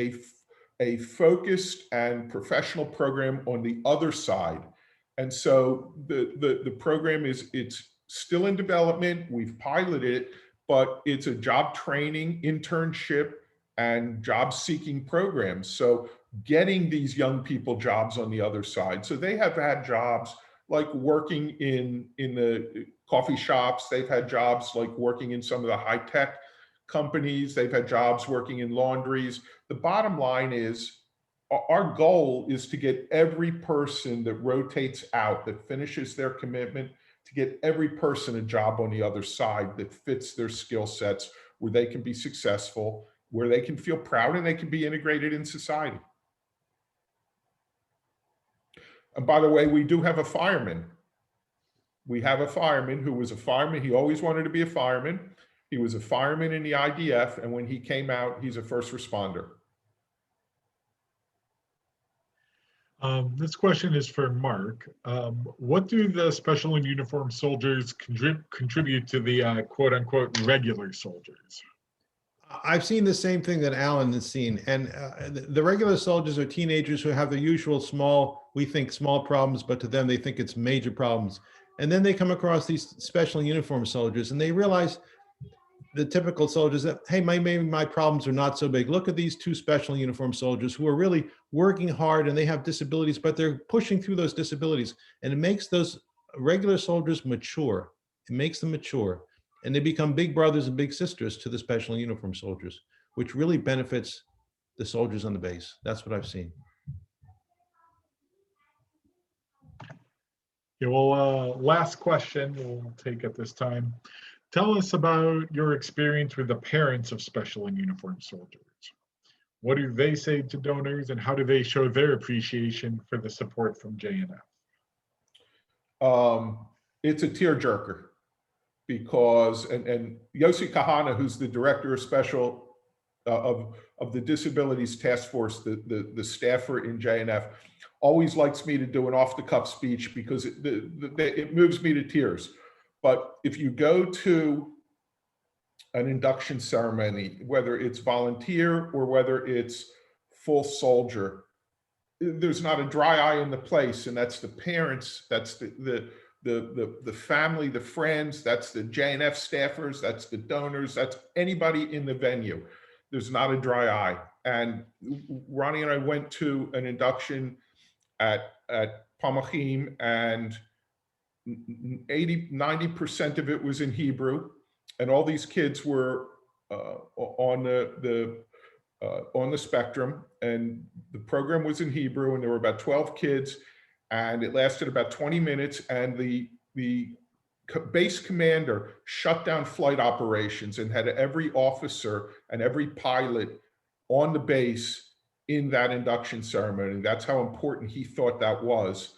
a focused and professional program on the other side. And so the program it's still in development. We've piloted it, but it's a job training, internship, and job seeking program. So getting these young people jobs on the other side. So they have had jobs like working in the coffee shops. They've had jobs like working in some of the high tech companies. They've had jobs working in laundries. The bottom line is our goal is to get every person that rotates out, that finishes their commitment, to get every person a job on the other side that fits their skill sets, where they can be successful, where they can feel proud, and they can be integrated in society. And by the way, we do have a fireman. We have a fireman who was a fireman. He always wanted to be a fireman. He was a fireman in the IDF, and when he came out, he's a first responder. This question is for Mark. What do the special and uniform soldiers contribute to the quote unquote regular soldiers? I've seen the same thing that Alan has seen. And the regular soldiers are teenagers who have the usual we think small problems, but to them, they think it's major problems. And then they come across these special uniform soldiers and they realize, the typical soldiers, that, hey, maybe my problems are not so big. Look at these two special uniform soldiers who are really working hard, and they have disabilities, but they're pushing through those disabilities. And it makes those regular soldiers mature. It makes them mature. And they become big brothers and big sisters to the special uniform soldiers, which really benefits the soldiers on the base. That's what I've seen. Yeah, well, last question we'll take at this time. Tell us about your experience with the parents of special and uniform soldiers. What do they say to donors, and how do they show their appreciation for the support from JNF? It's a tearjerker because, and Yossi Kahana, who's the director of special of the Disabilities Task Force, the staffer in JNF, always likes me to do an off-the-cuff speech because it moves me to tears. But if you go to an induction ceremony, whether it's volunteer or whether it's full soldier, there's not a dry eye in the place, and that's the parents, that's the family, the friends, that's the JNF staffers, that's the donors, that's anybody in the venue. There's not a dry eye. And Ronnie and I went to an induction at Pamachim, and 90% of it was in Hebrew, and all these kids were on the spectrum, and the program was in Hebrew, and there were about 12 kids, and it lasted about 20 minutes, and the base commander shut down flight operations and had every officer and every pilot on the base in that induction ceremony. That's how important he thought that was.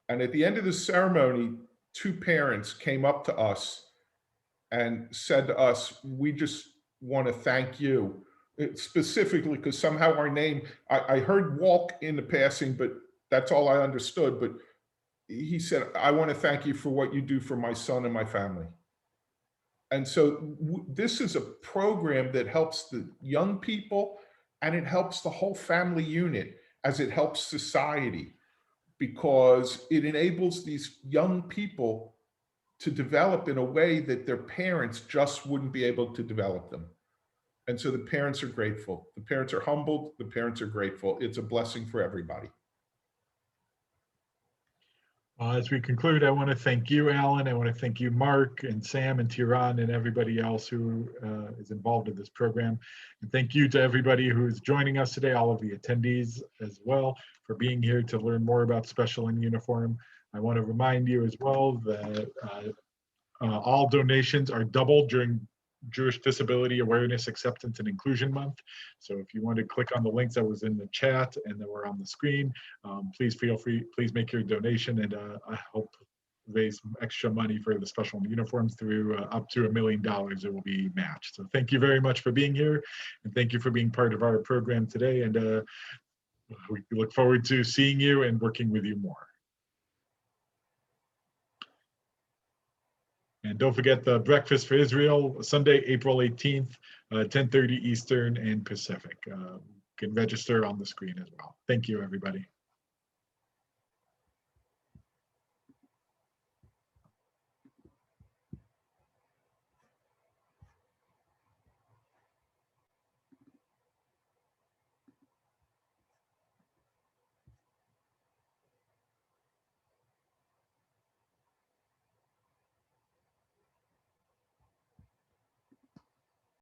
And at the end of the ceremony, two parents came up to us and said to us, we just want to thank you. Specifically, because somehow our name, I heard Wolk in the passing, but that's all I understood. But he said, I want to thank you for what you do for my son and my family. And so this is a program that helps the young people, and it helps the whole family unit as it helps society, because it enables these young people to develop in a way that their parents just wouldn't be able to develop them. And so the parents are grateful. The parents are humbled. The parents are grateful. It's a blessing for everybody. As we conclude, I want to thank you, Alan. I want to thank you, Mark and Sam and Tiran and everybody else who is involved in this program. And thank you to everybody who's joining us today, all of the attendees as well, for being here to learn more about Special in Uniform. I want to remind you as well that all donations are doubled during Jewish Disability Awareness, Acceptance, and Inclusion Month. So if you want to click on the links that was in the chat and that were on the screen, please feel free, please make your donation, and I hope raise some extra money for the Special Uniforms through up to $1 million. It will be matched. So thank you very much for being here, and thank you for being part of our program today. And we look forward to seeing you and working with you more. And don't forget the Breakfast for Israel, Sunday, April 18th, 10:30 Eastern and Pacific. You can register on the screen as well. Thank you, everybody.